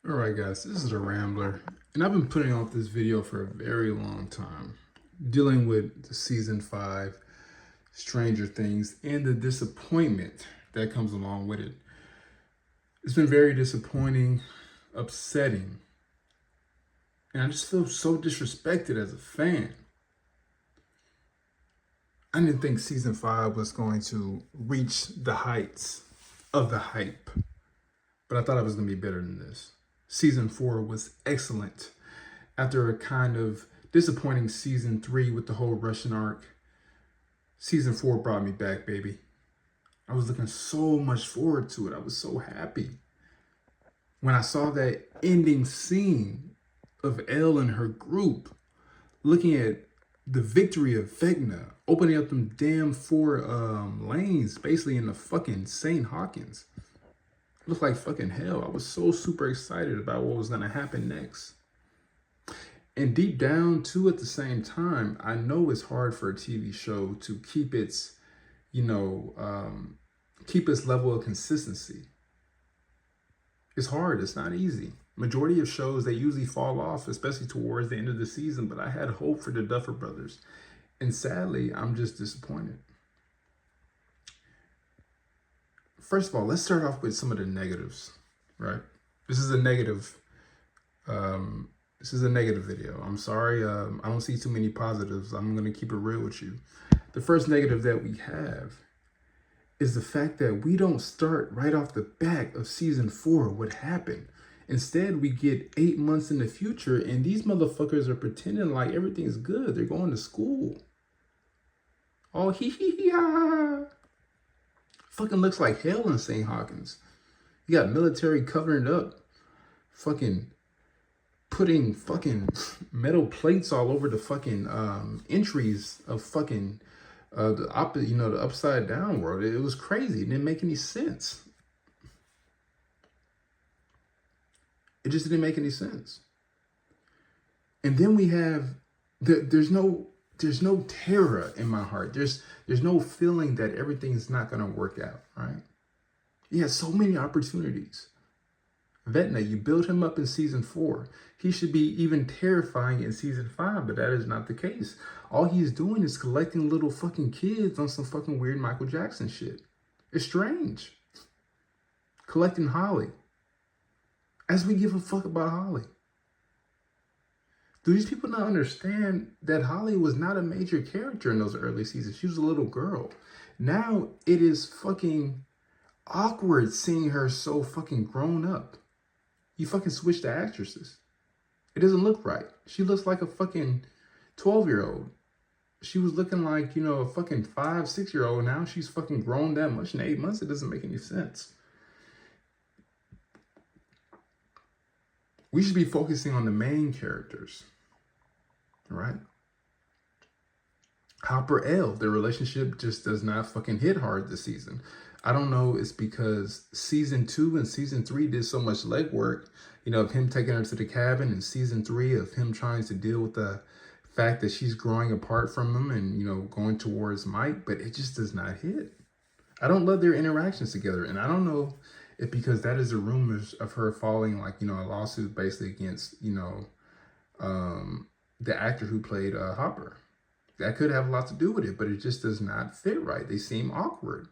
All right, guys, this is the Rambler, and I've been putting off this video for a very long time, dealing with the season 5, Stranger Things, and the disappointment that comes along with it. It's been very disappointing, upsetting, and I just feel so disrespected as a fan. I didn't think season 5 was going to reach the heights of the hype, but I thought it was going to be better than this. Season 4 was excellent. After a kind of disappointing season 3 with the whole Russian arc, season 4 brought me back, baby. I was looking so much forward to it. I was so happy. When I saw that ending scene of Elle and her group looking at the victory of Vecna, opening up them damn 4 lanes, basically in the fucking St. Hawkins. It looked like fucking hell. I was so super excited about what was gonna happen next. And deep down, too, at the same time, I know it's hard for a TV show to keep its, keep its level of consistency. It's hard. It's not easy. Majority of shows, they usually fall off, especially towards the end of the season. But I had hope for the Duffer Brothers. And sadly, I'm just disappointed. First of all, let's start off with some of the negatives, right? This is a negative video. I'm sorry. I don't see too many positives. I'm going to keep it real with you. The first negative that we have is the fact that we don't start right off the back of season 4 what happened. Instead, we get 8 months in the future, and these motherfuckers are pretending like everything's good. They're going to school. Oh, hee hee hee ha. Fucking looks like hell in St. Hawkins. You got military covering it up. Fucking putting fucking metal plates all over the fucking entries of fucking the upside down world. It was crazy. It didn't make any sense. It just didn't make any sense. And then we have there's no terror in my heart. There's no feeling that everything's not gonna work out, right? You had so many opportunities. Vecna, you built him up in season 4. He should be even terrifying in season 5, but that is not the case. All he's doing is collecting little fucking kids on some fucking weird Michael Jackson shit. It's strange. Collecting Holly. As we give a fuck about Holly. Do these people not understand that Holly was not a major character in those early seasons? She was a little girl. Now it is fucking awkward seeing her so fucking grown up. You fucking switch the actresses. It doesn't look right. She looks like a fucking 12-year-old. She was looking like, a fucking 5, 6-year-old. Now she's fucking grown that much in 8 months. It doesn't make any sense. We should be focusing on the main characters. All right? Hopper Elle, their relationship just does not fucking hit hard this season. I don't know, it's because season 2 and season 3 did so much legwork, of him taking her to the cabin, and season 3 of him trying to deal with the fact that she's growing apart from him and, going towards Mike, but it just does not hit. I don't love their interactions together, and I don't know if because that is the rumors of her filing, a lawsuit basically against, the actor who played Hopper. That could have a lot to do with it, but it just does not fit right. They seem awkward.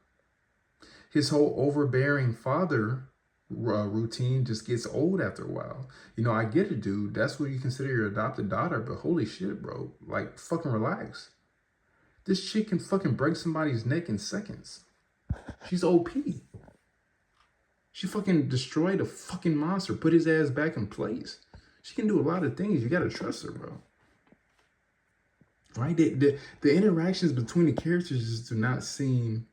His whole overbearing father routine just gets old after a while. I get it, dude. That's what you consider your adopted daughter, but holy shit, bro. Fucking relax. This chick can fucking break somebody's neck in seconds. She's OP. She fucking destroyed a fucking monster, put his ass back in place. She can do a lot of things. You gotta trust her, bro. Right? The interactions between the characters just do not seem...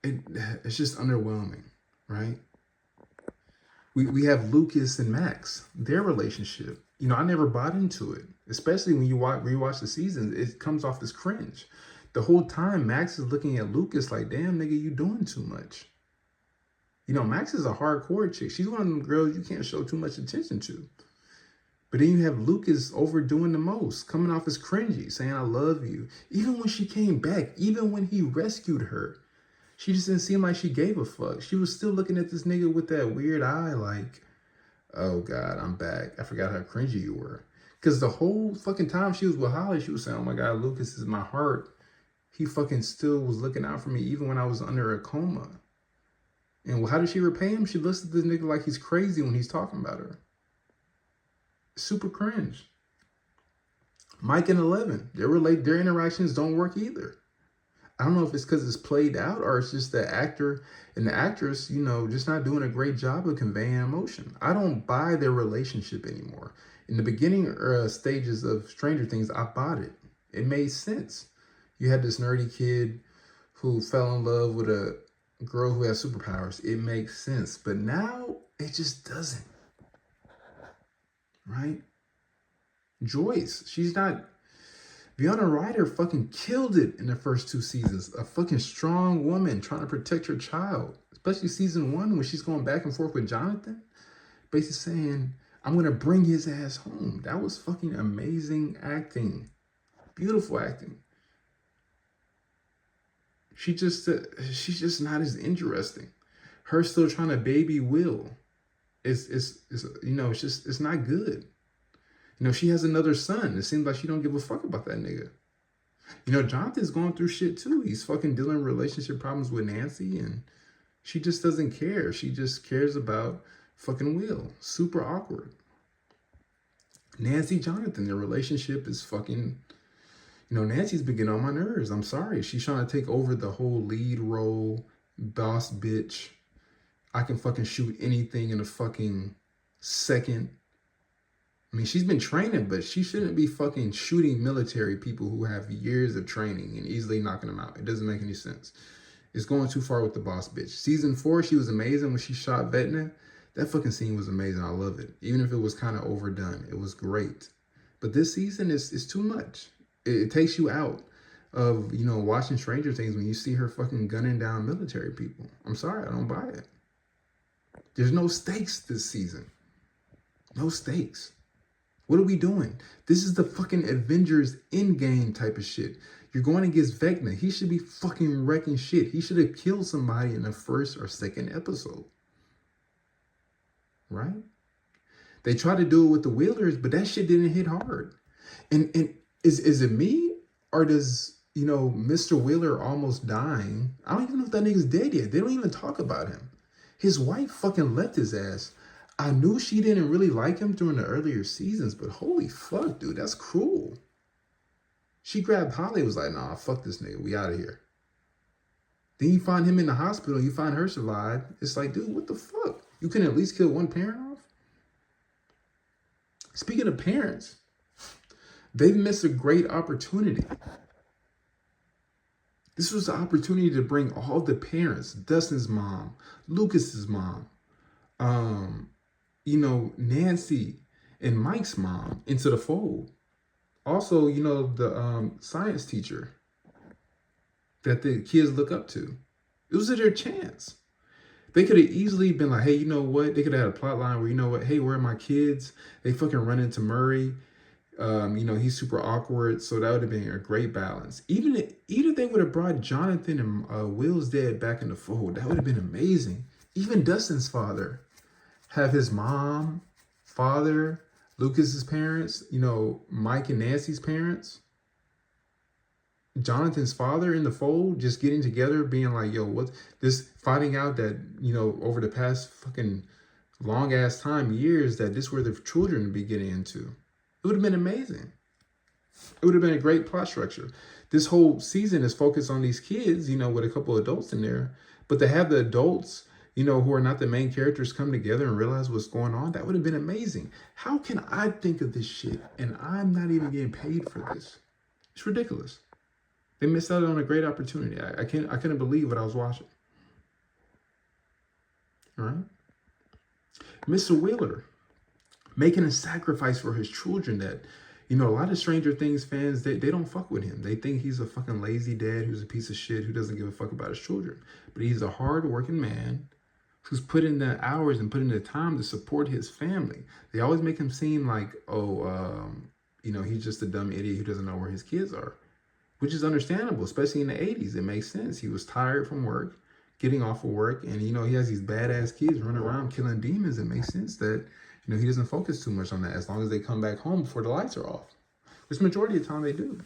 It's just underwhelming, right? We have Lucas and Max, their relationship. I never bought into it, especially when you rewatch the seasons. It comes off as cringe. The whole time, Max is looking at Lucas like, damn, nigga, you doing too much. Max is a hardcore chick. She's one of them girls you can't show too much attention to. But then you have Lucas overdoing the most, coming off as cringy, saying, I love you. Even when she came back, even when he rescued her, she just didn't seem like she gave a fuck. She was still looking at this nigga with that weird eye like, Oh God, I'm back. I forgot how cringy you were. Because the whole fucking time she was with Holly, she was saying, "Oh my God, Lucas is my heart. He fucking still was looking out for me even when I was under a coma." And how did she repay him? She looks at this nigga like he's crazy when he's talking about her. Super cringe. Mike and Eleven, their interactions don't work either. I don't know if it's because it's played out or it's just the actor and the actress, just not doing a great job of conveying emotion. I don't buy their relationship anymore. In the beginning stages of Stranger Things, I bought it. It made sense. You had this nerdy kid who fell in love with a girl who has superpowers. It makes sense. But now it just doesn't. Right? Joyce, she's not. Winona Ryder fucking killed it in the first 2 seasons. A fucking strong woman trying to protect her child. Especially season 1 when she's going back and forth with Jonathan. Basically saying, I'm going to bring his ass home. That was fucking amazing acting. Beautiful acting. She's just not as interesting. Her still trying to baby Will. It's not good. She has another son. It seems like she don't give a fuck about that nigga. Jonathan's going through shit too. He's fucking dealing with relationship problems with Nancy, and she just doesn't care. She just cares about fucking Will. Super awkward. Nancy, Jonathan, their relationship is fucking, Nancy's been getting on my nerves. I'm sorry. She's trying to take over the whole lead role, boss bitch. I can fucking shoot anything in a fucking second. I mean, she's been training, but she shouldn't be fucking shooting military people who have years of training and easily knocking them out. It doesn't make any sense. It's going too far with the boss bitch. Season 4, she was amazing when she shot Vecna. That fucking scene was amazing. I love it. Even if it was kind of overdone, it was great. But this season is too much. It takes you out of, watching Stranger Things when you see her fucking gunning down military people. I'm sorry, I don't buy it. There's no stakes this season. No stakes. What are we doing? This is the fucking Avengers Endgame type of shit. You're going against Vecna. He should be fucking wrecking shit. He should have killed somebody in the first or second episode. Right? They tried to do it with the Wheelers, but that shit didn't hit hard. And is it me? Or does, Mr. Wheeler almost dying? I don't even know if that nigga's dead yet. They don't even talk about him. His wife fucking left his ass. I knew she didn't really like him during the earlier seasons, but holy fuck, dude, that's cruel. She grabbed Holly and was like, nah, fuck this nigga, we out of here. Then you find him in the hospital, you find her survived. It's like, dude, what the fuck? You can at least kill one parent off? Speaking of parents, they've missed a great opportunity. This was the opportunity to bring all the parents, Dustin's mom, Lucas's mom, Nancy and Mike's mom into the fold. Also, the science teacher that the kids look up to. It was their chance. They could have easily been like, hey, you know what? They could have had a plot line where, hey, where are my kids? They fucking run into Murray. He's super awkward. So that would have been a great balance. Even if they would have brought Jonathan and Will's dad back in the fold, that would have been amazing. Even Dustin's father. Have his mom, father, Lucas's parents, Mike and Nancy's parents, Jonathan's father in the fold, just getting together, being like, yo, what this, finding out that, over the past fucking long ass time, years, that this were the children to be getting into. It would have been amazing. It would have been a great plot structure. This whole season is focused on these kids, with a couple of adults in there, but to have the adults, who are not the main characters come together and realize what's going on, that would have been amazing. How can I think of this shit and I'm not even getting paid for this? It's ridiculous. They missed out on a great opportunity. I couldn't believe what I was watching. All right? Mr. Wheeler making a sacrifice for his children that, a lot of Stranger Things fans, they don't fuck with him. They think he's a fucking lazy dad who's a piece of shit who doesn't give a fuck about his children. But he's a hard-working man who's put in the hours and put in the time to support his family. They always make him seem like, he's just a dumb idiot who doesn't know where his kids are, which is understandable, especially in the 80s. It makes sense. He was tired from work, getting off of work, and he has these badass kids running around killing demons. It makes sense that he doesn't focus too much on that as long as they come back home before the lights are off, which majority of the time they do.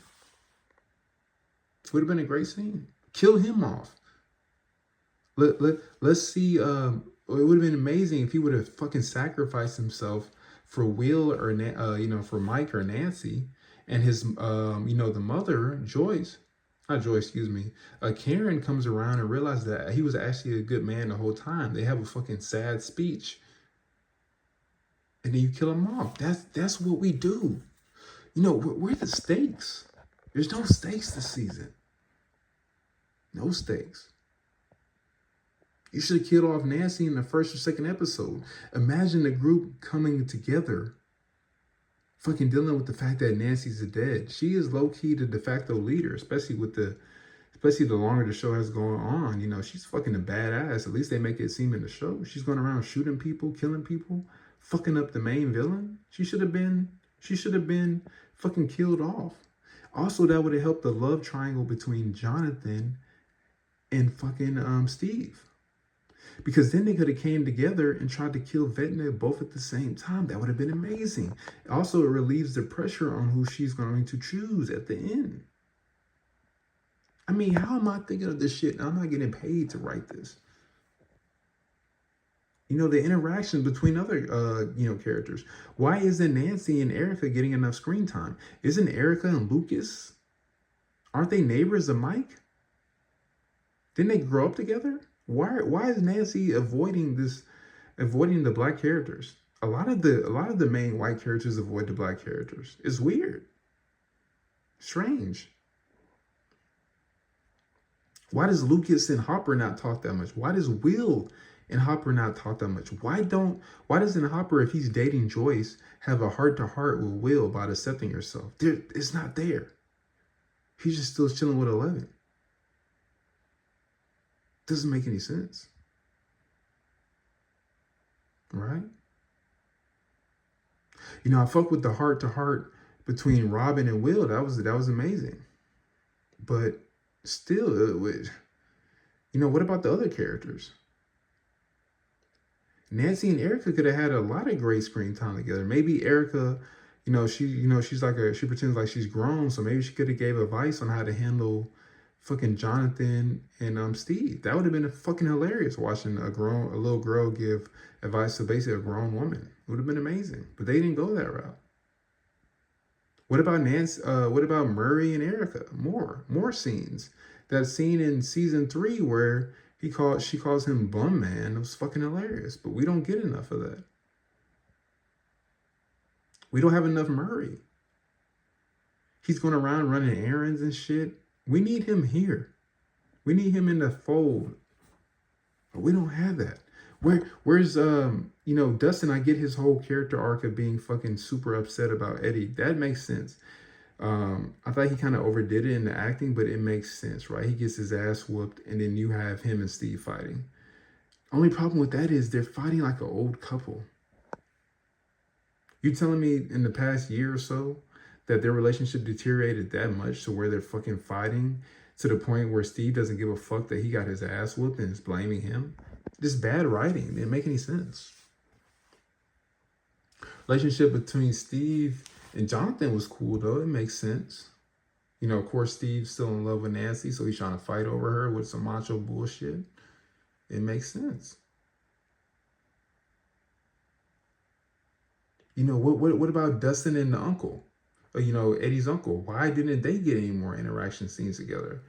It would have been a great scene. Kill him off. Let's see. It would have been amazing if he would have fucking sacrificed himself for Will or for Mike or Nancy, and his the mother Joyce, not Joyce, excuse me, Karen comes around and realizes that he was actually a good man the whole time. They have a fucking sad speech, and then you kill him off. That's what we do. Where are the stakes? There's no stakes this season. No stakes. You should have killed off Nancy in the first or second episode. Imagine the group coming together, fucking dealing with the fact that Nancy's dead. She is low-key the de facto leader, especially the longer the show has gone on. She's fucking a badass. At least they make it seem in the show. She's going around shooting people, killing people, fucking up the main villain. She should have been fucking killed off. Also, that would have helped the love triangle between Jonathan and fucking Steve. Because then they could have came together and tried to kill Vecna both at the same time. That would have been amazing. Also, it relieves the pressure on who she's going to choose at the end. I mean, how am I thinking of this shit? I'm not getting paid to write this. The interaction between other, characters. Why isn't Nancy and Erica getting enough screen time? Isn't Erica and Lucas, aren't they neighbors of Mike? Didn't they grow up together? Why is Nancy avoiding the black characters? A lot of the main white characters avoid the black characters. It's weird. Strange. Why does Lucas and Hopper not talk that much? Why does Will and Hopper not talk that much? Why doesn't Hopper, if he's dating Joyce, have a heart-to-heart with Will about accepting herself? It's not there. He's just still chilling with 11. Doesn't make any sense. Right? I fuck with the heart-to-heart between Robin and Will. That was amazing. But still, what about the other characters? Nancy and Erica could have had a lot of great screen time together. Maybe Erica, she's she pretends like she's grown, so maybe she could have gave advice on how to handle fucking Jonathan and Steve. That would have been fucking hilarious, watching a little girl give advice to basically a grown woman. It would have been amazing. But they didn't go that route. What about Nancy? What about Murray and Erica? More scenes. That scene in season 3 where she calls him Bum Man. It was fucking hilarious. But we don't get enough of that. We don't have enough Murray. He's going around running errands and shit. We need him here. We need him in the fold. But we don't have that. Where's Dustin? I get his whole character arc of being fucking super upset about Eddie. That makes sense. I thought he kind of overdid it in the acting, but it makes sense, right? He gets his ass whooped, and then you have him and Steve fighting. Only problem with that is they're fighting like an old couple. You telling me in the past year or so that their relationship deteriorated that much to where they're fucking fighting to the point where Steve doesn't give a fuck that he got his ass whooped and is blaming him? Just bad writing. It didn't make any sense. Relationship between Steve and Jonathan was cool, though. It makes sense. Of course, Steve's still in love with Nancy, so he's trying to fight over her with some macho bullshit. It makes sense. What about Dustin and the uncle? Eddie's uncle. Why didn't they get any more interaction scenes together?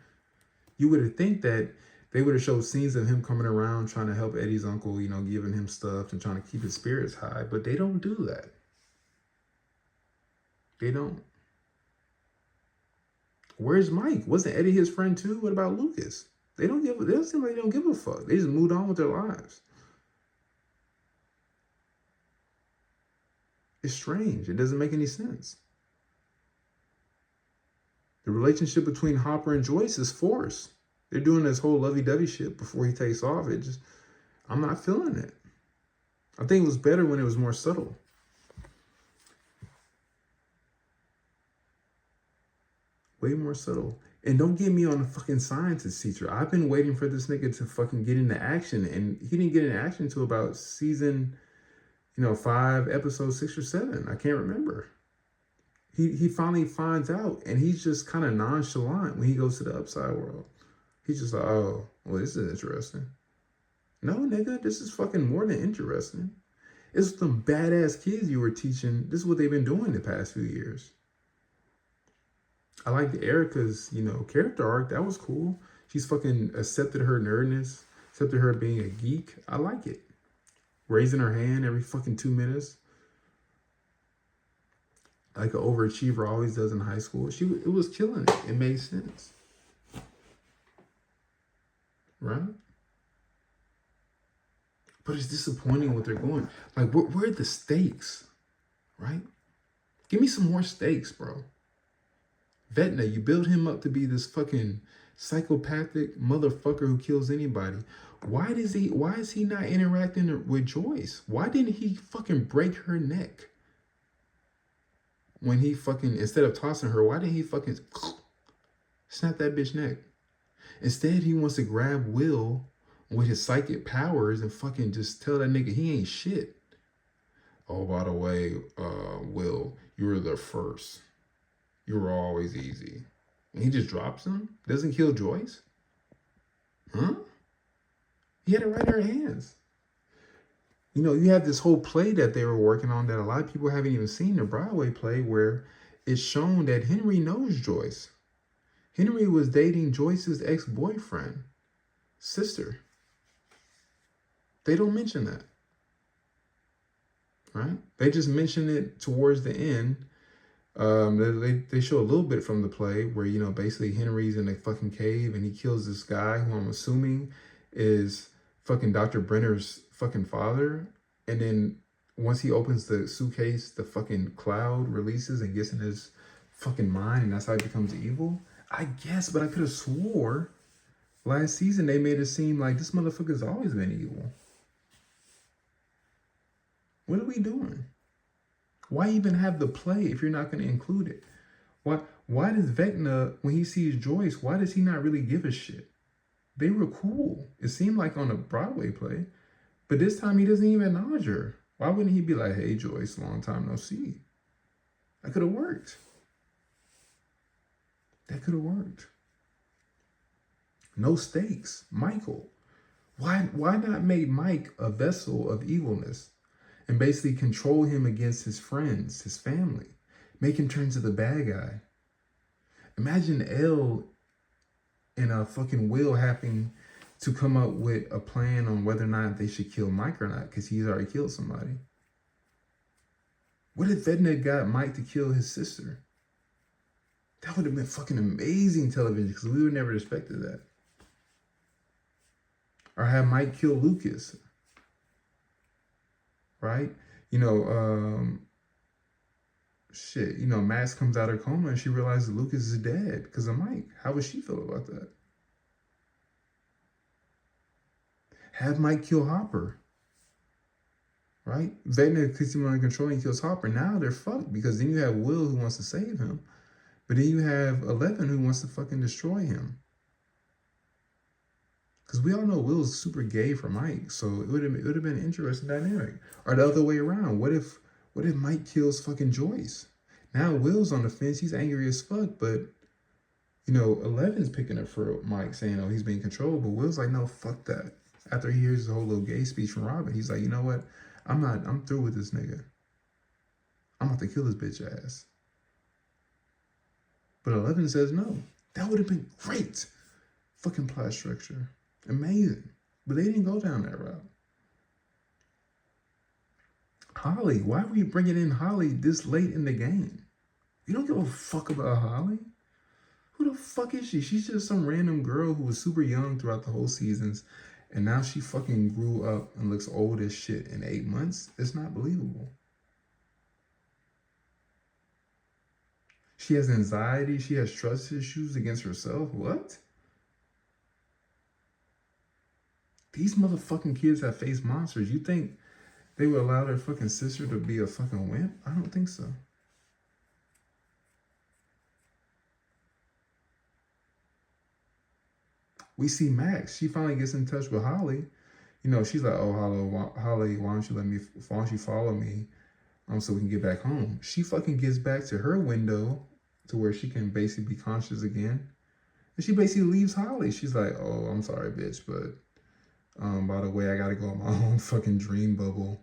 You would have think that they would have showed scenes of him coming around trying to help Eddie's uncle, giving him stuff and trying to keep his spirits high, but they don't do that. They don't. Where's Mike? Wasn't Eddie his friend too? What about Lucas? They don't seem like they don't give a fuck. They just moved on with their lives. It's strange. It doesn't make any sense. The relationship between Hopper and Joyce is forced. They're doing this whole lovey-dovey shit before he takes off. I'm not feeling it. I think it was better when it was more subtle. Way more subtle. And don't get me on the fucking scientist teacher. I've been waiting for this nigga to fucking get into action, and he didn't get into action until about season, 5, episode 6 or 7. I can't remember. He finally finds out, and he's just kind of nonchalant when he goes to the upside world. He's just like, oh, well, this is interesting. No, nigga, this is fucking more than interesting. It's some badass kids you were teaching. This is what they've been doing the past few years. I liked Erica's, character arc. That was cool. She's fucking accepted her nerdness, accepted her being a geek. I like it. Raising her hand every fucking 2 minutes. Like an overachiever always does in high school. It was killing it. It made sense. Right? But it's disappointing what they're going. Like, where are the stakes? Right? Give me some more stakes, bro. Vecna, you build him up to be this fucking psychopathic motherfucker who kills anybody. Why is he not interacting with Joyce? Why didn't he fucking break her neck? When he fucking, instead of tossing her, why didn't he fucking snap that bitch neck? Instead, he wants to grab Will with his psychic powers and fucking just tell that nigga he ain't shit. Oh, by the way, Will, you were the first. You were always easy. And he just drops him? Doesn't kill Joyce? Huh? He had it right in her hands. You have this whole play that they were working on that a lot of people haven't even seen, the Broadway play, where it's shown that Henry knows Joyce. Henry was dating Joyce's ex-boyfriend, sister. They don't mention that. Right? They just mention it towards the end. They show a little bit from the play where, basically Henry's in a fucking cave and he kills this guy who I'm assuming is fucking Dr. Brenner's fucking father. And then once he opens the suitcase, the fucking cloud releases and gets in his fucking mind, and that's how he becomes evil. I guess, but I could have swore last season they made it seem like this motherfucker's always been evil. What are we doing? Why even have the play if you're not going to include it? Why does Vecna, when he sees Joyce, why does he not really give a shit? They were cool. It seemed like on a Broadway play. But this time he doesn't even acknowledge her. Why wouldn't he be like, hey, Joyce, long time no see? That could have worked. That could have worked. No stakes. Michael. Why not make Mike a vessel of evilness and basically control him against his friends, his family? Make him turn to the bad guy. Imagine Elle and a fucking Will having to come up with a plan on whether or not they should kill Mike or not, because he's already killed somebody. What if Vecna got Mike to kill his sister? That would have been fucking amazing television, because we would never expected that. Or have Mike kill Lucas. Right? Max comes out of coma and she realizes Lucas is dead because of Mike. How would she feel about that? Have Mike kill Hopper. Right? Vecna keeps him under control and kills Hopper. Now they're fucked, because then you have Will who wants to save him. But then you have 11 who wants to fucking destroy him. Because we all know Will's super gay for Mike. So it would have been an interesting dynamic. Or the other way around. What if Mike kills fucking Joyce? Now Will's on the fence. He's angry as fuck. But, 11's picking up for Mike, saying, oh, he's being controlled. But Will's like, no, fuck that. After he hears the whole little gay speech from Robin, he's like, you know what? I'm through with this nigga. I'm about to kill this bitch ass. But 11 says no. That would have been great. Fucking plot structure. Amazing. But they didn't go down that route. Holly. Why were you bringing in Holly this late in the game? You don't give a fuck about Holly? Who the fuck is she? She's just some random girl who was super young throughout the whole seasons. And now she fucking grew up and looks old as shit in 8 months. It's not believable. She has anxiety. She has trust issues against herself. What? These motherfucking kids have faced monsters. You think they would allow their fucking sister to be a fucking wimp? I don't think so. We see Max. She finally gets in touch with Holly. You know, she's like, "Oh, Holly, why don't you why don't you follow me, so we can get back home?" She fucking gets back to her window to where she can basically be conscious again, and she basically leaves Holly. She's like, "Oh, I'm sorry, bitch, but by the way, I gotta go in my own fucking dream bubble.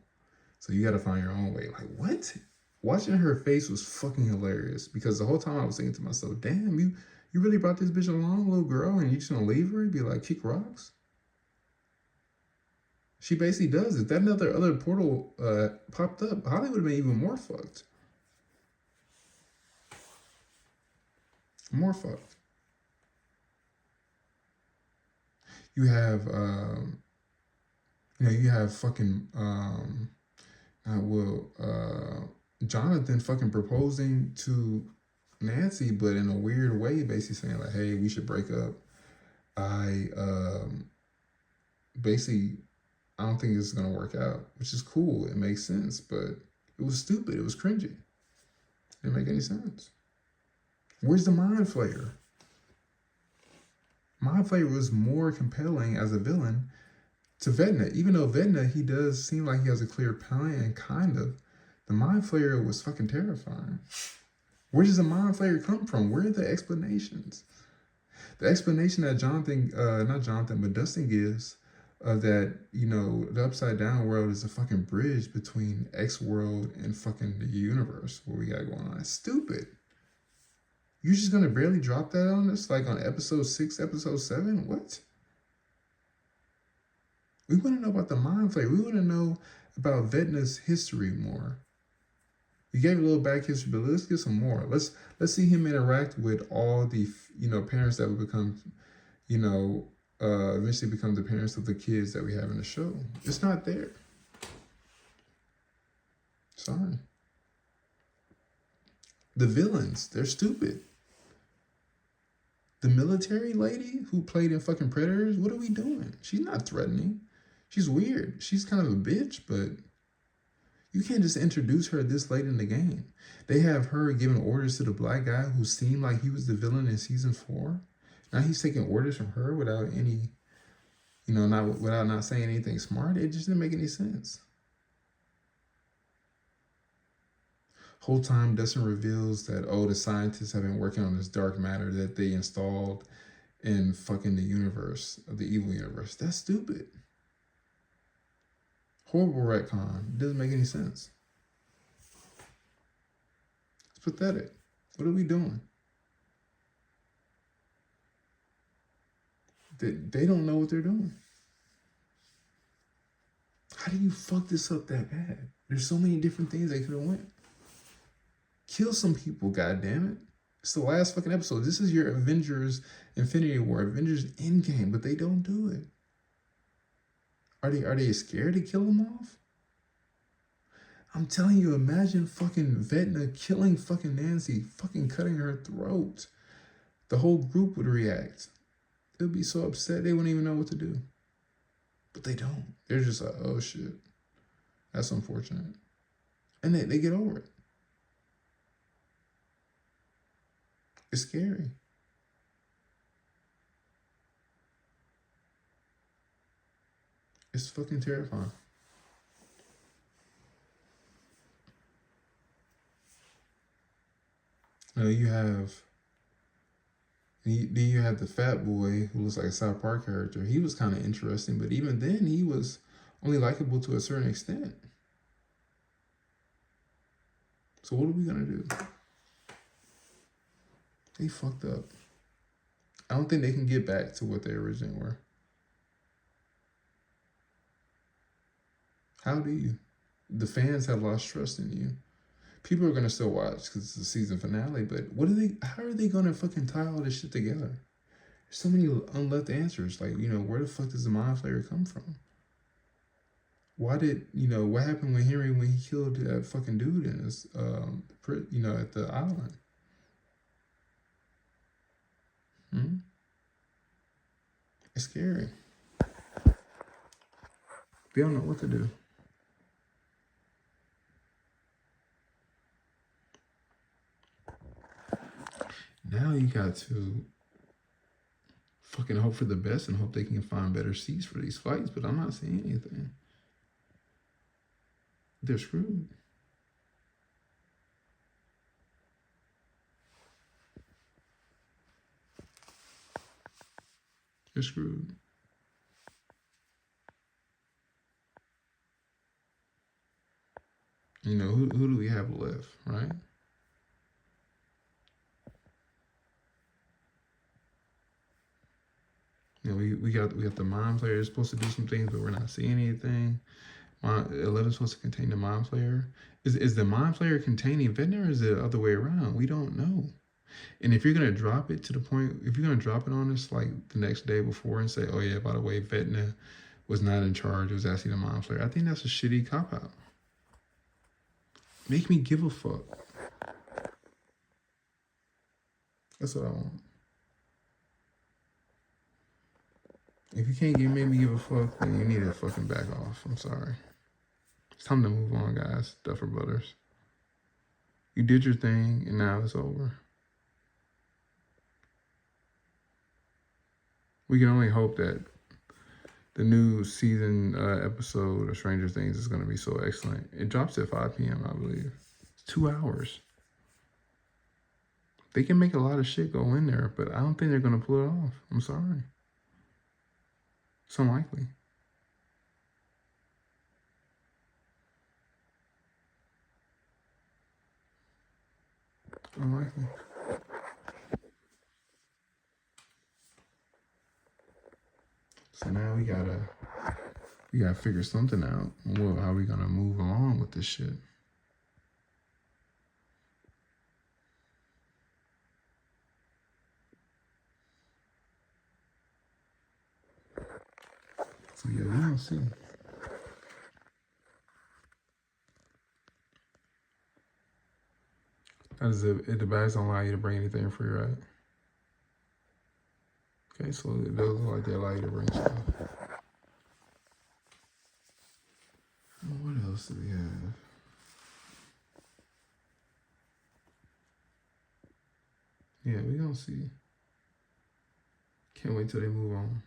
So you gotta find your own way." Like, what? Watching her face was fucking hilarious because the whole time I was thinking to myself, damn, you really brought this bitch along, little girl, and you just gonna leave her and be like, kick rocks? She basically does. If that other portal popped up, Holly would have been even more fucked. More fucked. You have, you have fucking, Jonathan fucking proposing to Nancy, but in a weird way, basically saying like, "Hey, we should break up. I basically, I don't think this is gonna work out," which is cool. It makes sense, but it was stupid. It was cringy. It didn't make any sense. Where's the mind flayer? Mind flayer was more compelling as a villain to Vecna, even though Vecna, he does seem like he has a clear plan, kind of. The mind flayer was fucking terrifying. Where does the mind flayer come from? Where are the explanations? The explanation that not Jonathan, but Dustin gives that, the upside down world is a fucking bridge between X world and fucking the universe, what we got going on. It's stupid. You're just gonna barely drop that on us, like on episode 6, episode 7? What? We want to know about the mind flayer. We want to know about Vecna's history more. You gave a little back history, but let's get some more. Let's see him interact with all the parents that would become, eventually become the parents of the kids that we have in the show. It's not there. Sorry. The villains, they're stupid. The military lady who played in fucking Predators, what are we doing? She's not threatening. She's weird. She's kind of a bitch, but you can't just introduce her this late in the game. They have her giving orders to the black guy who seemed like he was the villain in season 4. Now he's taking orders from her without any, not saying anything smart. It just didn't make any sense. Whole time Dustin reveals that, the scientists have been working on this dark matter that they installed in fucking the universe, of the evil universe. That's stupid. Horrible retcon. It doesn't make any sense. It's pathetic. What are we doing? They don't know what they're doing. How do you fuck this up that bad? There's so many different things they could have went. Kill some people, goddammit. It's the last fucking episode. This is your Avengers Infinity War, Avengers Endgame, but they don't do it. Are they scared to kill them off? I'm telling you, imagine fucking Vecna killing fucking Nancy, fucking cutting her throat. The whole group would react. They'd be so upset they wouldn't even know what to do. But they don't. They're just like, oh shit. That's unfortunate. And they get over it. It's scary. It's fucking terrifying. You have the fat boy who looks like a South Park character. He was kind of interesting, but even then he was only likable to a certain extent. So what are we gonna do? They fucked up. I don't think they can get back to what they originally were. How do you? The fans have lost trust in you. People are gonna still watch because it's the season finale, but how are they gonna fucking tie all this shit together? There's so many unleft answers. Like, where the fuck does the mind flayer come from? Why did, what happened with Henry when he killed that fucking dude in his, at the island? It's scary. They don't know what to do. Now you got to fucking hope for the best and hope they can find better seats for these flights, but I'm not seeing anything. They're screwed. They're screwed. You know, who do we have left, right? You know, we got the Mind Flayer supposed to do some things, but we're not seeing anything. 11 is supposed to contain the Mind Flayer. Is the Mind Flayer containing Vecna, or is it the other way around? We don't know. And if you're gonna drop it to the point, if you're gonna drop it on us like the next day before and say, oh yeah, by the way, Vecna was not in charge, it was actually the Mind Flayer, I think that's a shitty cop out. Make me give a fuck. That's what I want. If you can't make me give a fuck, then you need to fucking back off. I'm sorry. It's time to move on, guys. Duffer Brothers. You did your thing, and now it's over. We can only hope that the new season episode of Stranger Things is going to be so excellent. It drops at 5 p.m., I believe. It's 2 hours. They can make a lot of shit go in there, but I don't think they're going to pull it off. I'm sorry. It's unlikely. Unlikely. So now we gotta figure something out. Well, how are we gonna move along with this shit? So yeah, we don't see. That is if the bags don't allow you to bring anything free, right? Okay, so it does look like they allow you to bring stuff. What else do we have? Yeah, we gonna see. Can't wait till they move on.